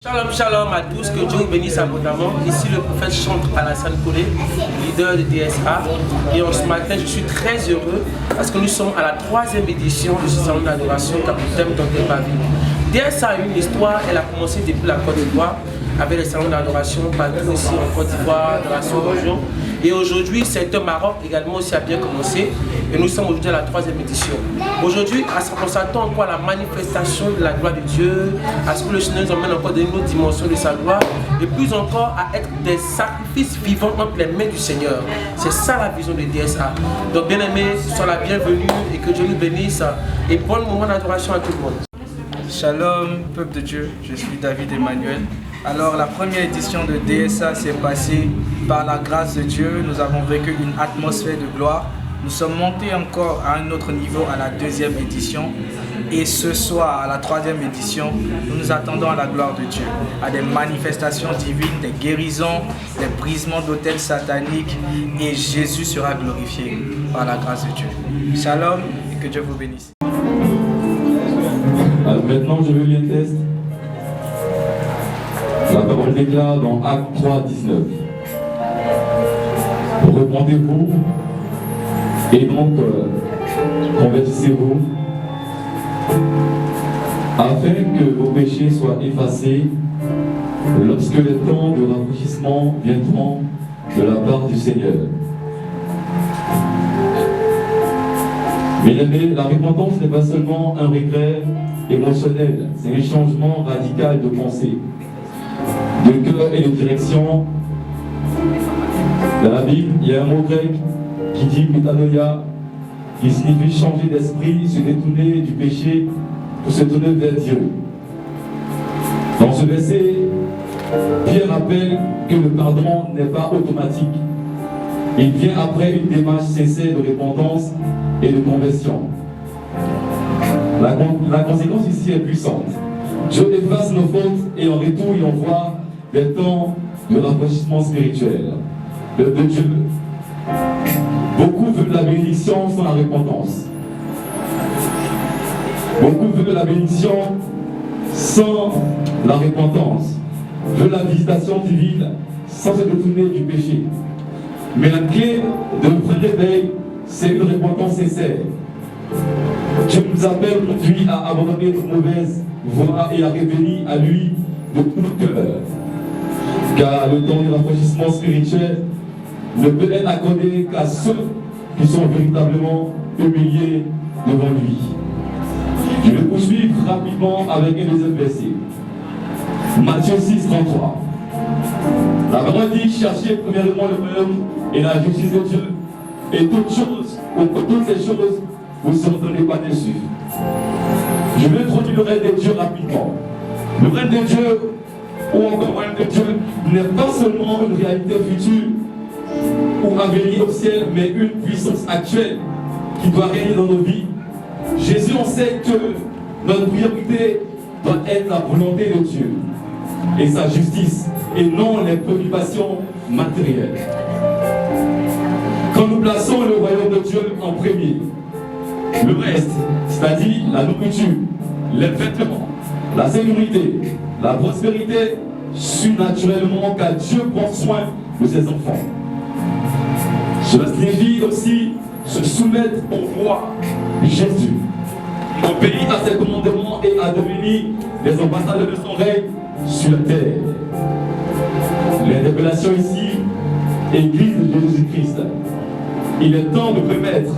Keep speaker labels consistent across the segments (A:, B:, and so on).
A: Shalom, shalom à tous, que Dieu vous bénisse abondamment. Ici le prophète chante Alassane Koulé, leader de DSA. Et ce matin, je suis très heureux parce que nous sommes à la 3e édition de ce salon d'adoration Capitaine Dr Bavi. DSA a une histoire, elle a commencé depuis la Côte d'Ivoire avec les salons d'adoration partout ici en Côte d'Ivoire, dans la sous-région. Et aujourd'hui, c'est au Maroc également aussi a bien commencé. Et nous sommes aujourd'hui à la 3e édition. Aujourd'hui, on s'attend encore à la manifestation de la gloire de Dieu, à ce que le Seigneur nous emmène encore dans une autre dimension de sa gloire, et plus encore à être des sacrifices vivants entre les mains du Seigneur. C'est ça la vision de DSA. Donc bien aimés, sois la bienvenue et que Dieu nous bénisse. Et bon moment d'adoration à tout le monde.
B: Shalom, peuple de Dieu, je suis David Emmanuel. Alors la première édition de DSA s'est passée par la grâce de Dieu. Nous avons vécu une atmosphère de gloire. Nous sommes montés encore à un autre niveau à la 2e édition. Et ce soir, à la 3e édition, nous nous attendons à la gloire de Dieu, à des manifestations divines, des guérisons, des brisements d'autels sataniques. Et Jésus sera glorifié par la grâce de Dieu. Shalom et que Dieu vous bénisse.
C: Alors maintenant, je veux lire le texte. La parole déclare dans Actes 3, 19. Repentez-vous et donc convertissez-vous afin que vos péchés soient effacés lorsque les temps de rafraîchissement viendront de la part du Seigneur. Bien-aimés, la repentance n'est pas seulement un regret émotionnel, c'est un changement radical de pensée, de cœur et de direction. Dans la Bible, il y a un mot grec qui dit métanoïa, qui signifie changer d'esprit, se détourner du péché pour se tourner vers Dieu. Dans ce verset, Pierre rappelle que le pardon n'est pas automatique. Il vient après une démarche sincère de repentance et de conversion. La conséquence ici est puissante. Dieu efface nos fautes et en retour il envoie des temps de rafraîchissement spirituel. De Dieu. Beaucoup veulent la bénédiction sans la repentance. Beaucoup veulent la bénédiction sans la repentance. Veulent la visitation divine sans se détourner du péché. Mais la clé de vrai réveil, c'est une repentance sincère. Dieu nous appelle aujourd'hui à abandonner nos mauvaises voies et à revenir à lui de tout notre cœur. Car le temps du rafraîchissement spirituel ne peut être accordé qu'à ceux qui sont véritablement humiliés devant lui. Je vais poursuivre rapidement avec un deuxième verset. Matthieu 6, 33. La parole dit, cherchez premièrement le royaume et la justice de Dieu, et toutes ces choses vous seront données par-dessus. Je vais introduire le règne de Dieu rapidement. Le règne de Dieu, ou encore le règne de Dieu, n'est pas seulement une réalité future ou à venir au ciel, mais une puissance actuelle qui doit régner dans nos vies. Jésus enseigne que notre priorité doit être la volonté de Dieu et sa justice, et non les préoccupations matérielles. Quand nous plaçons le royaume de Dieu en premier, le reste, c'est-à-dire la nourriture, les vêtements, la sécurité, la prospérité, suit naturellement car Dieu prend soin de ses enfants. Cela signifie aussi se soumettre au roi Jésus, obéir à ses commandements et à devenir les ambassadeurs de son règne sur la terre. L'interpellation ici, Église de Jésus-Christ. Il est temps de remettre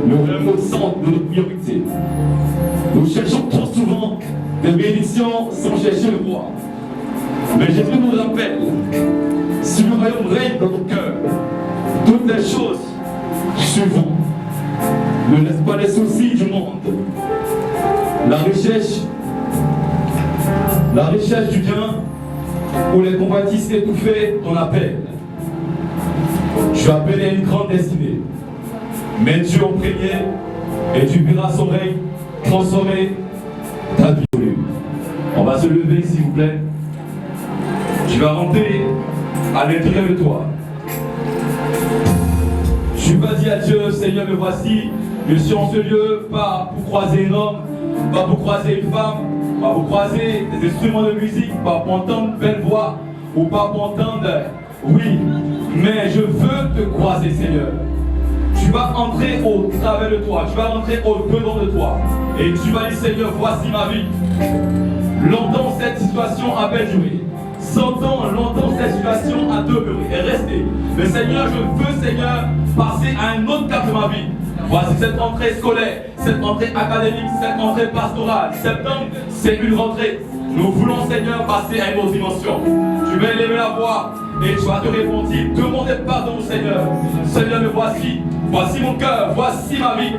C: le royaume au centre de nos priorités. Nous cherchons trop souvent des bénédictions sans chercher le roi. Mais Jésus nous rappelle, si le royaume règne dans nos cœurs, toutes les choses suivront. Ne laisse pas les soucis du monde. La recherche du bien ou les convoitises étouffées ton appel. Tu as appelé à une grande destinée. Mais Dieu en premier, et tu verras son règne transformer ta vie. On va se lever s'il vous plaît. Tu vas rentrer à l'intérieur de toi. Tu vas dire à Dieu, Seigneur, me voici, je suis en ce lieu, pas pour croiser un homme, pas pour croiser une femme, Bah, vous croisez des instruments de musique, pas pour entendre une belle voix ou pas pour entendre oui, mais je veux te croiser, Seigneur. Tu vas entrer au travers de toi, tu vas rentrer au dedans de toi. Et tu vas dire, Seigneur, voici ma vie. Longtemps cette situation a perduré. 100 ans, longtemps cette situation a demeuré et resté. Mais Seigneur, je veux, Seigneur, passer à un autre cap de ma vie. Voici cette rentrée scolaire, cette rentrée académique, cette rentrée pastorale. Septembre, c'est une rentrée. Nous voulons, Seigneur, passer à une autre dimension. Tu vas élever la voix et tu vas te répondre. Demandez pardon, Seigneur. Seigneur, me voici. Voici mon cœur, voici ma vie.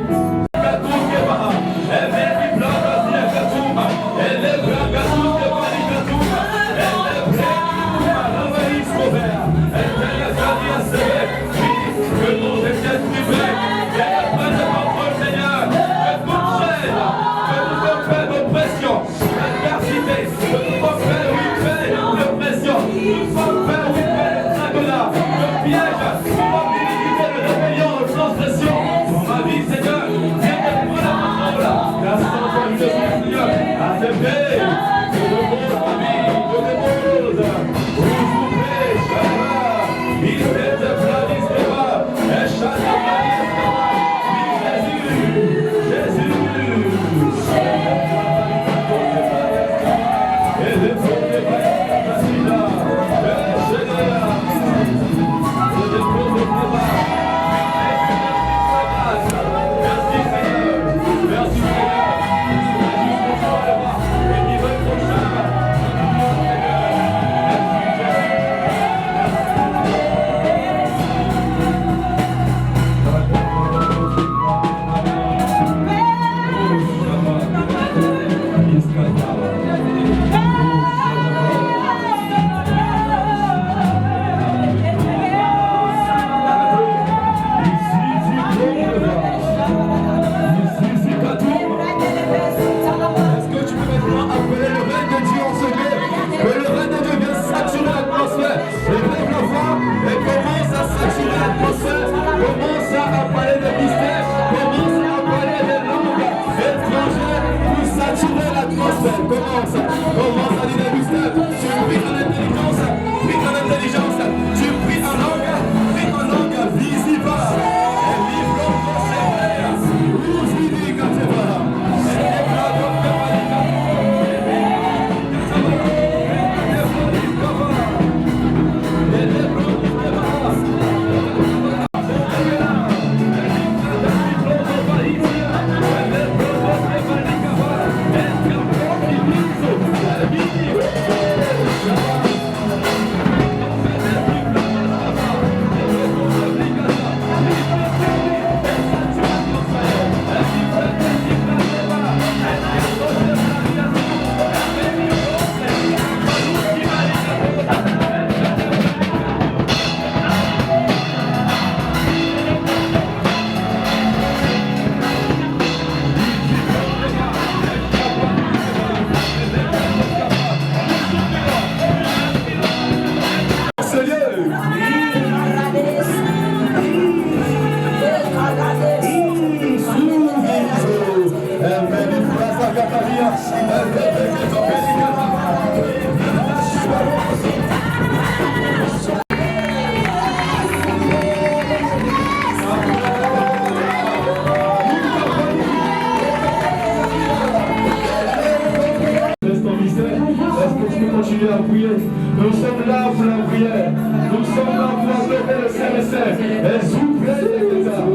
D: Nous sommes là pour la prière. Nous sommes là pour adorer le Saint-Saint. Et soufflez les gars.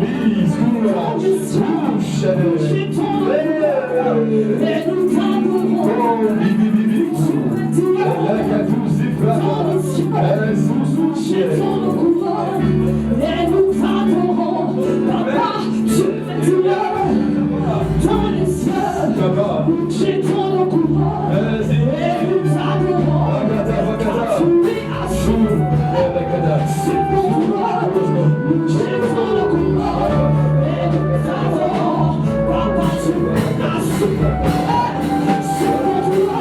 D: Lise, et nous t'adorons. Papa, tu es Dieu dans les cieux. J'ai ton courant. Et nous t'adorons. Tu es assis. C'est pour toi. J'ai ton courant. Et nous t'adorons. Papa, tu es assis. C'est pour toi.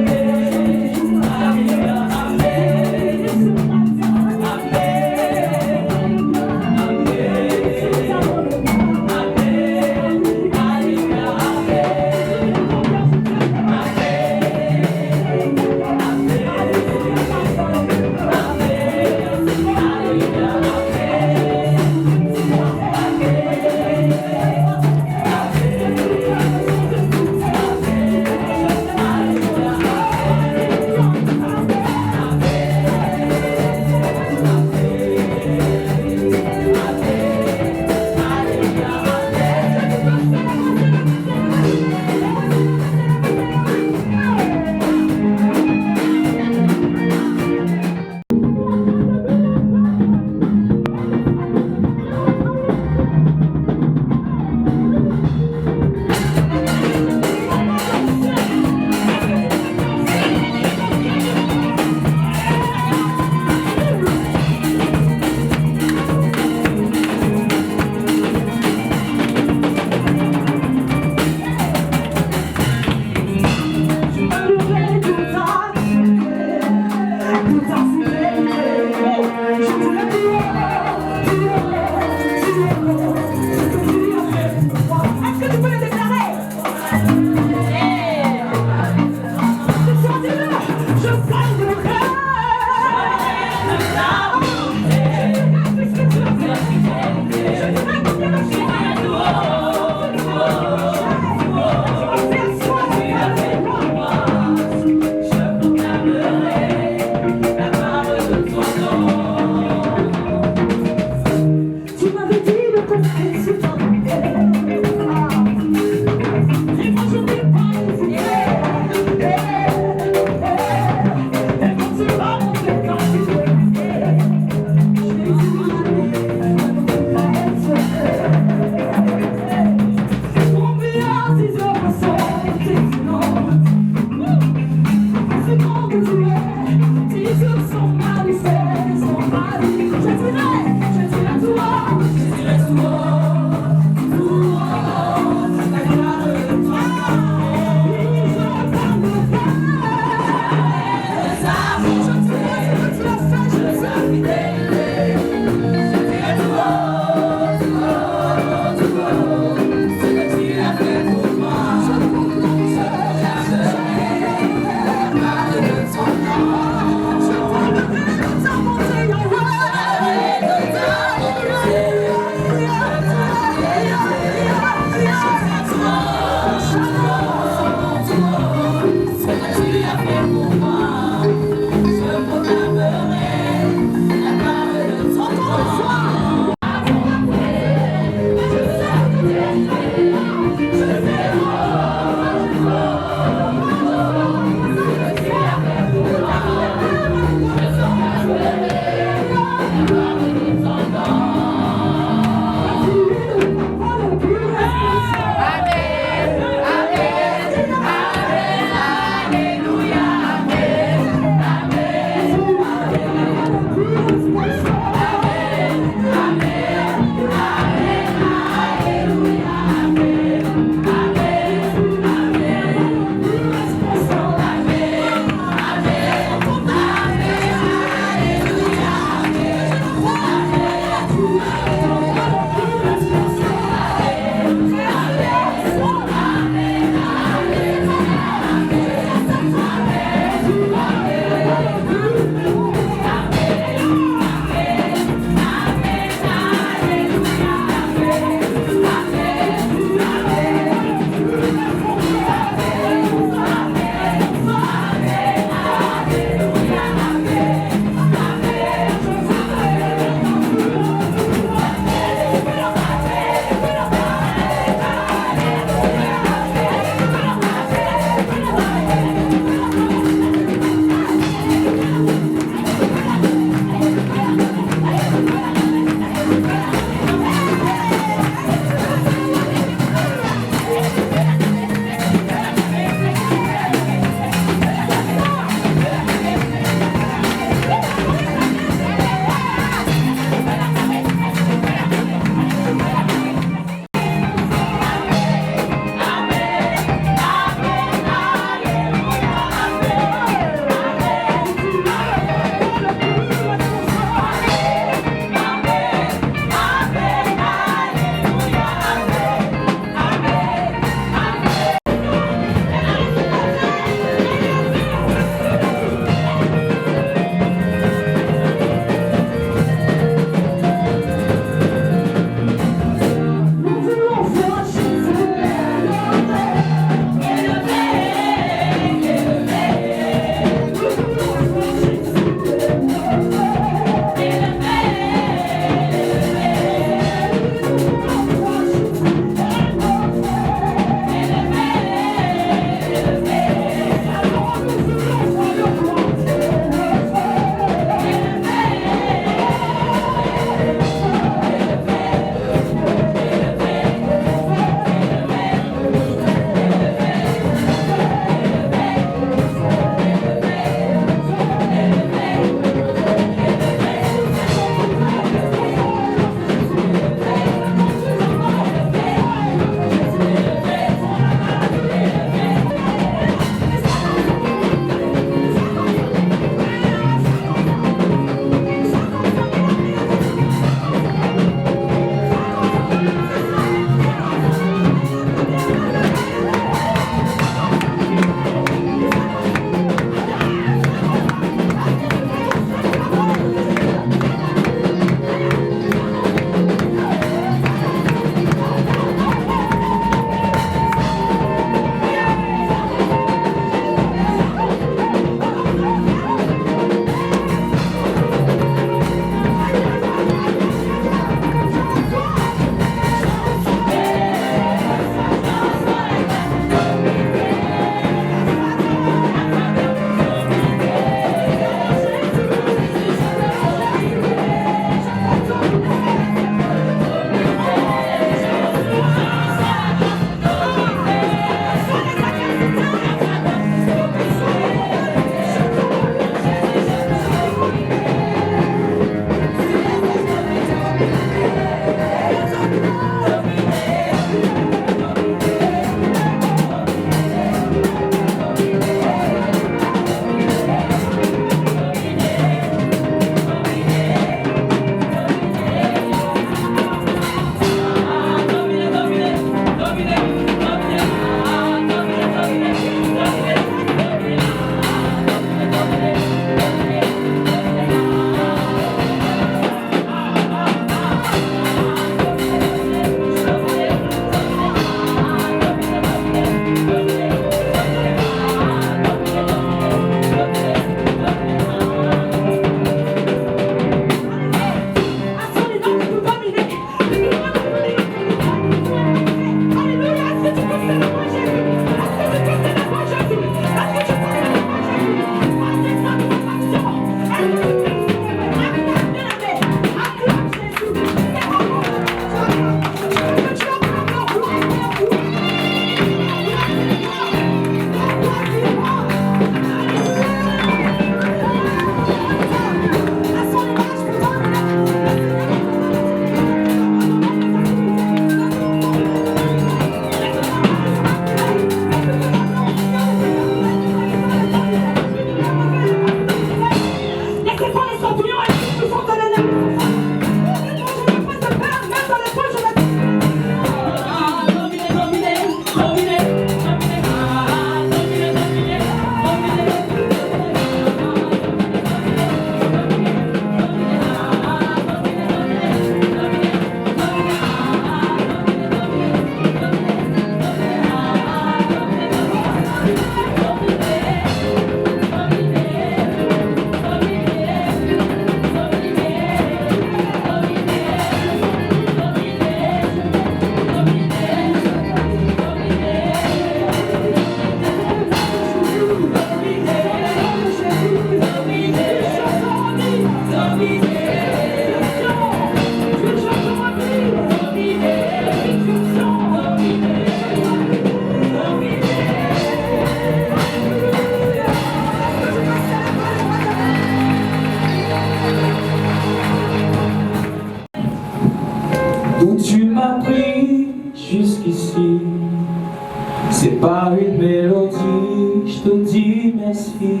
E: je te dis merci.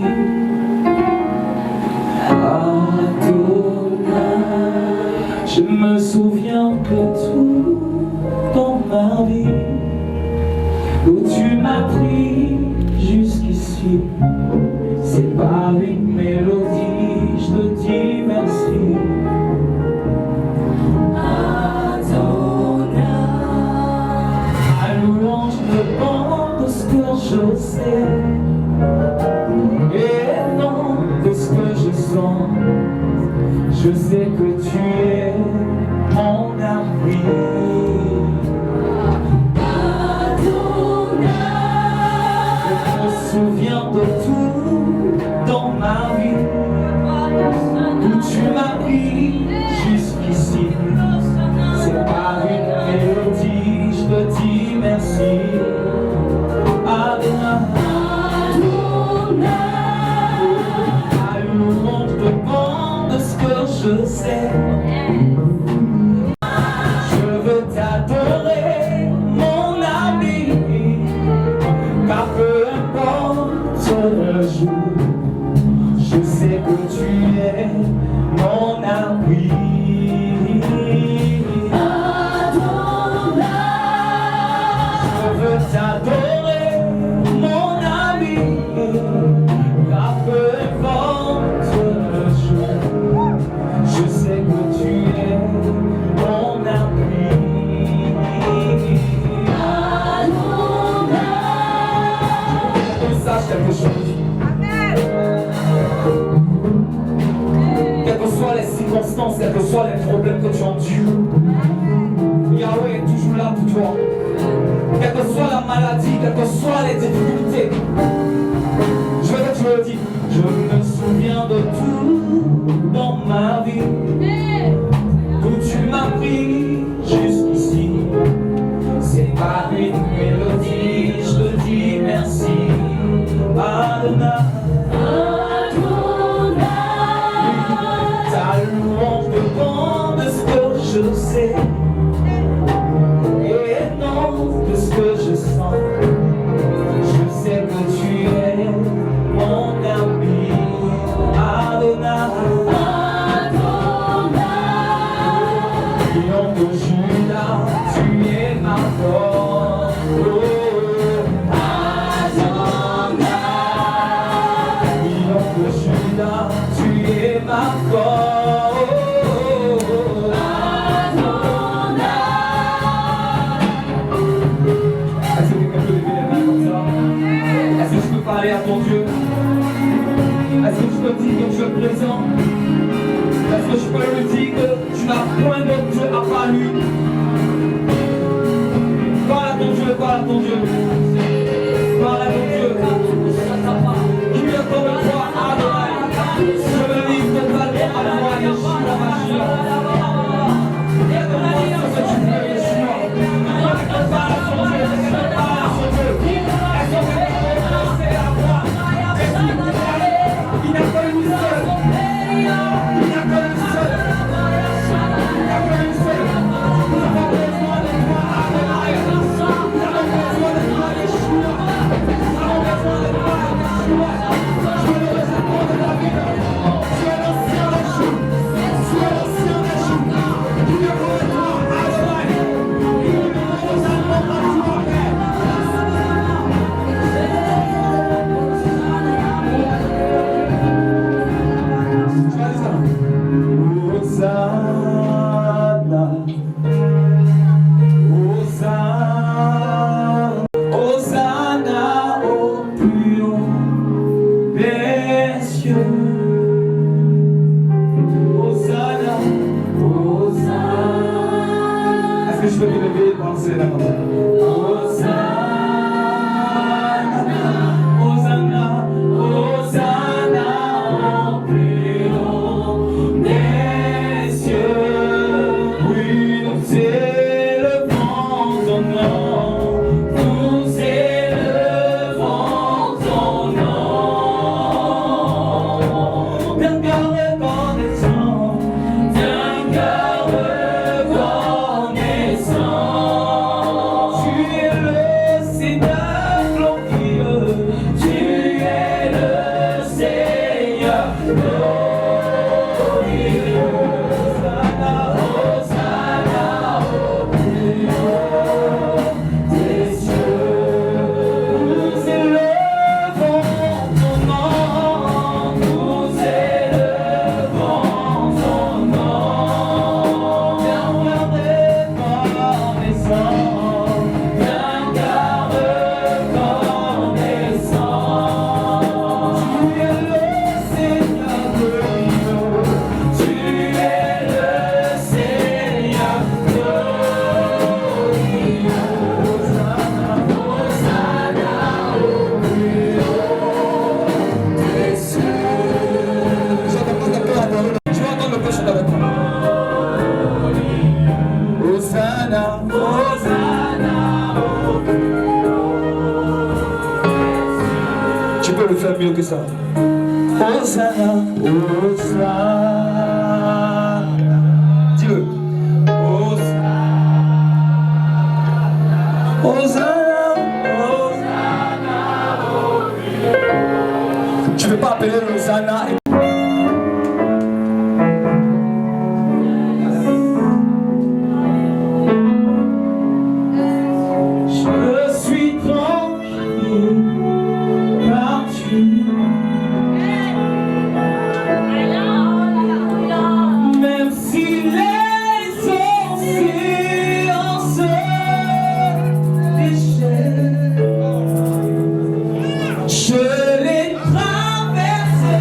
E: Adonai, je me souviens de tout dans ma vie, où tu m'as pris jusqu'ici. C'est par une mélodie, je te dis merci. Adonai, à louange me bande de ce que je sais, et non de ce que je sens. Je sais que tu es mon abri. Adonai, je me souviens de tout dans ma vie, où tu m'as pris jusqu'ici. C'est par une mélodie, je te dis merci. Adonai, à louange te demande ce que je sais. Je veux t'adorer, mon ami, car peu importe le jour, je sais que tu es mon abri. Adonai, je veux t'adorer, mon ami, car peu importe le jour, je sais que tu es mon abri. Adonai, je sache quelque chose. Quelles que soient les circonstances, quels que soient les problèmes que tu endures, Yahweh est toujours là pour toi. Quelle que soit la maladie, quelles que soient les difficultés, je veux que tu le dises. Je me souviens de tout dans ma vie, où tu m'as pris jusqu'ici. C'est par une mélodie, je te dis merci. Adonai, ta louange dépend de ce que je sais, et non de ce que je sens. Je sais que tu es mon ami. Adonai, lion de Juda, tu es ma force. Adonai, lion de Juda, tu es ma force. Adonai. Est-ce que quelqu'un peut lever les mains comme ça? Est-ce que je peux parler à ton Dieu? Est-ce que je peux dire que tu es présent? Est-ce que je peux lui dire que tu n'as point d'autre Dieu à part lui? Parle à ton Dieu, parle à ton Dieu. Parle à ton Dieu. Qui est comme toi, Adonai? Je me livre totalement à toi, Yeshua, Mashiach. Aide-moi sur ce que tu veux, Yeshua. Parle à ton Dieu, parle à ton Dieu. Est-ce que tu peux commencer à voir? Il n'a pas une seule. Il n'a pas une seule. Il n'a pas une seule. Nous avons besoin de toi, Adonai. Nous avons besoin de toi, Yeshua. Nous avons besoin de toi, Yeshua. Tu es le réservoir de la vie. Tu es l'ancien des jours. Tu es l'ancien des jours. Tu es comme toi, Adonai. Il nous totalement à toi, Père. Hosanna, Hosanna au plus haut des cieux. Hosanna, Hosanna. Est-ce que je peux me lever et danser là? Hosanna, Hosanna, Hosanna au plus haut des cieux. Oui, nous élevons ton nom, nous élevons ton nom. D'un cœur reconnaissant, d'un cœur reconnaissant. ça. Hosanna, Hosanna. Dis-le. Hosanna, Hosanna, Hosanna. Tu ne peux pas appeler Hosanna.
F: Je l'ai traversé.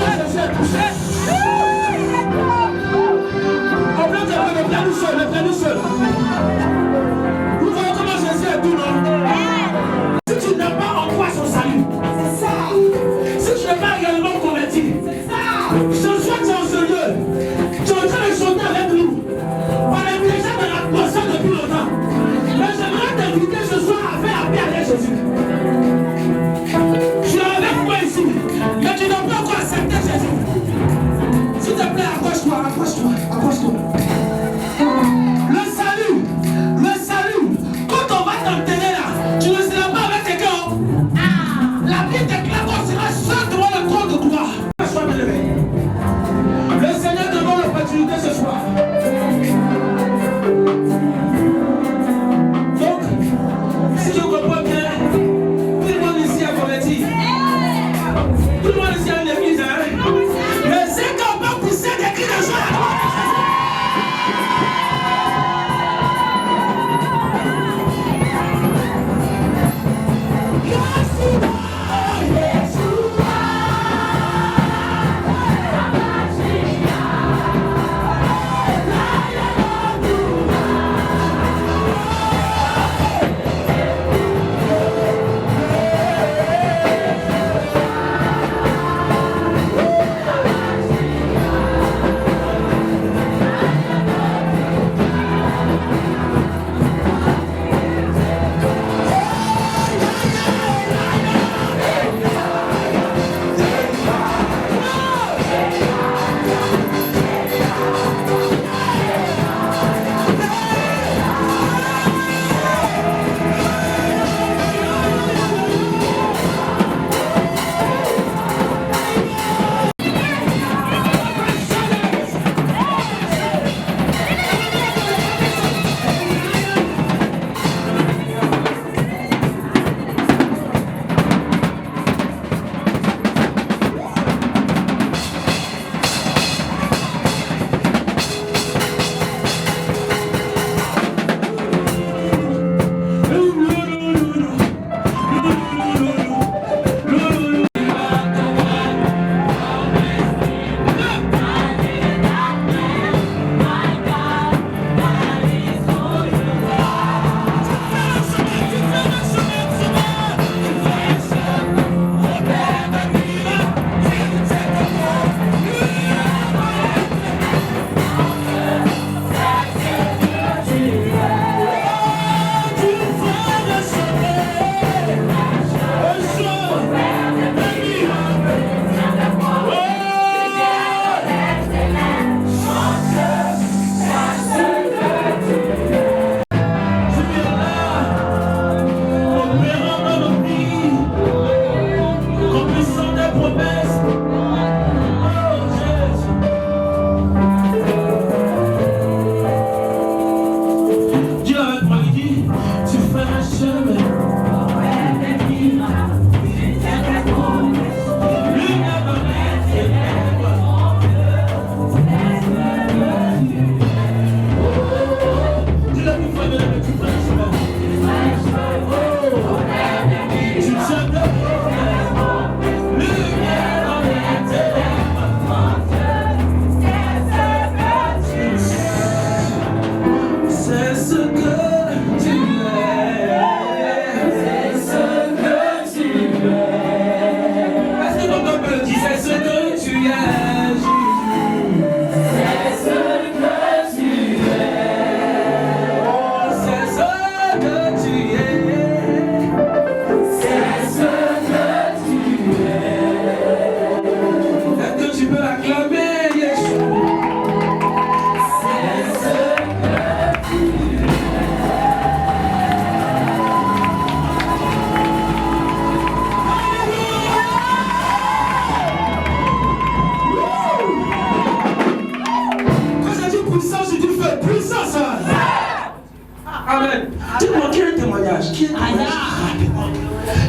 D: Jésus est touché. On peut le prendre nous seul. Vous voyez comment Jésus est tout, non? Si tu n'as pas en toi son salut, si tu n'es pas réellement converti, ce soir tu es en ce lieu, tu es en train de chanter avec nous. On est déjà dans l'atmosphère depuis longtemps. Mais j'aimerais t'inviter ce soir à faire appel à Jésus. Tu es avec moi ici, mais tu n'as pas encore accepté Jésus. S'il te plaît, accroche-toi. Le salut, quand on va t'enterrer là, tu ne seras pas avec quelqu'un. La Bible déclare qu'on sera seul devant le trône de gloire. Sois élevé. Le Seigneur te donne l'opportunité ce soir. Donc, si je comprends bien, tout le monde ici a converti. Tout le monde ici a une église, hein? Mais c'est qu'on peut pousser des cris de joie.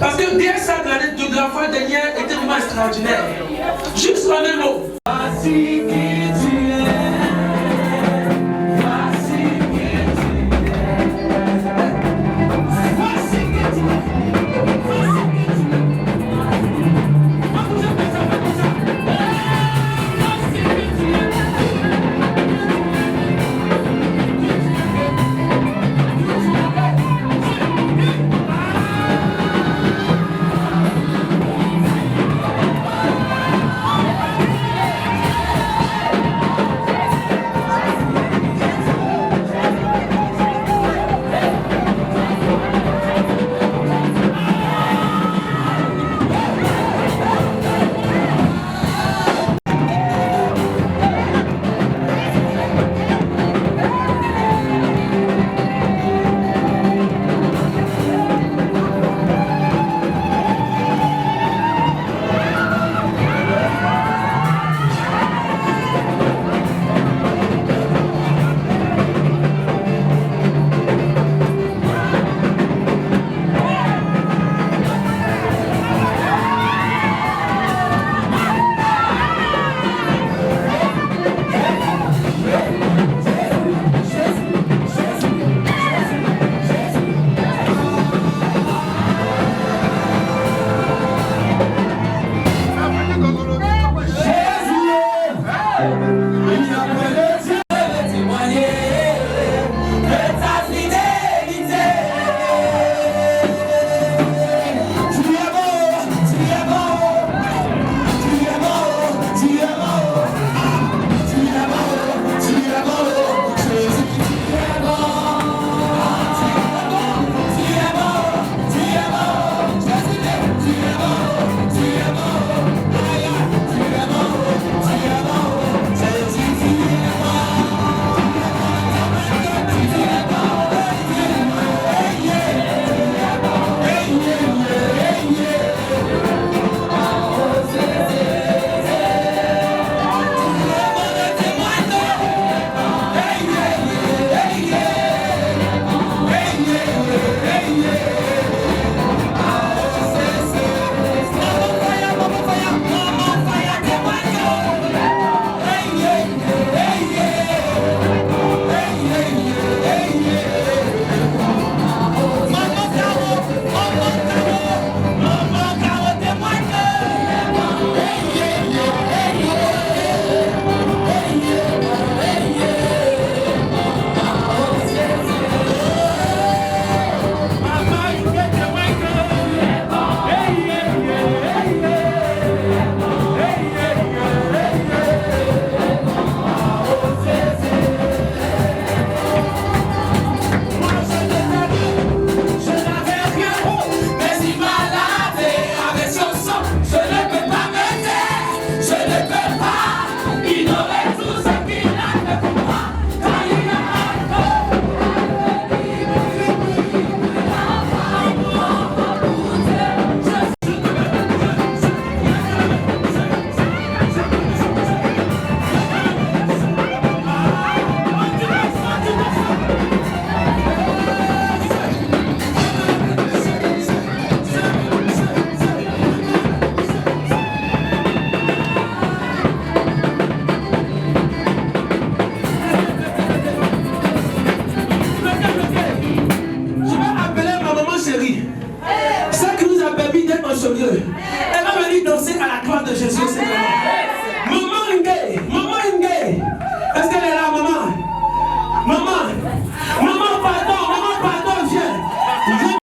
A: Parce que DSA de la fois dernière était vraiment extraordinaire. Juste en un mot. Voici qui tu es. Voici qui tu es. Voici qui tu es. Voici qui tu es.
D: lieu. Elle va venir danser à la gloire de Jésus.